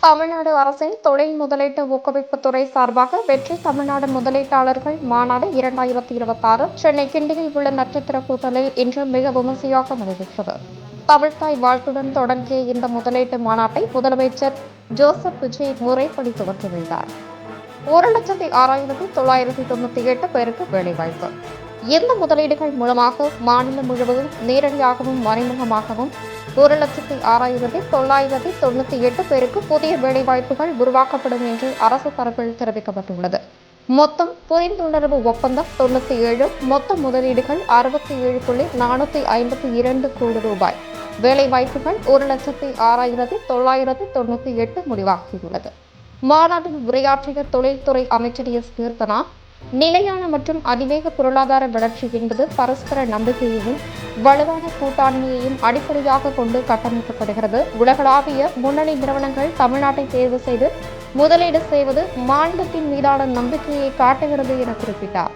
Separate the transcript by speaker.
Speaker 1: தமிழ்நாடு அரசின் தொழில் முதலீட்டு ஊக்குவிப்பு துறை சார்பாக வெற்றி தமிழ்நாடு முதலீட்டாளர்கள் மாநாடு 2026 சென்னை கிண்டியில் உள்ள நட்சத்திர கூட்டலில் இன்று மிக விமர்சையாக நடைபெற்றது. தமிழ்தாய் வாழ்த்துடன் தொடங்கிய இந்த முதலீட்டு மாநாட்டை முதலமைச்சர் ஜோசப் விஜய் முறைப்படி துவக்கி வைத்தார். 1,06,998 பேருக்கு வேலைவாய்ப்பு. இந்த முதலீடுகள் மூலமாக மாநிலம் முழுவதும் நேரடியாகவும் மறைமுகமாகவும் 1,06,998 பேருக்கு புதிய வேலைவாய்ப்புகள் உருவாக்கப்படும் என்று அரசு தரப்பில் தெரிவிக்கப்பட்டுள்ளது. மொத்தம் புரிந்துணர்வு ஒப்பந்தம் 97, மொத்த முதலீடுகள் 67,452 கோடி ரூபாய். வேலைவாய்ப்புகள் 1,06,998 முடிவாகியுள்ளது. மாநாட்டில் உரையாற்றிய தொழில்துறை அமைச்சர் எஸ். கீர்த்தனா, நிலையான மற்றும் அதிவேக பொருளாதார வளர்ச்சி என்பது பரஸ்பர நம்பிக்கையையும் வலுவான கூட்டாண்மையையும் அடிப்படையாக கொண்டு கட்டமைக்கப்படுகிறது. உலகளாவிய முன்னணி நிறுவனங்கள் தமிழ்நாட்டை தேர்வு செய்து முதலீடு செய்வது மாநிலத்தின் மீதான நம்பிக்கையை காட்டுகிறது என குறிப்பிட்டார்.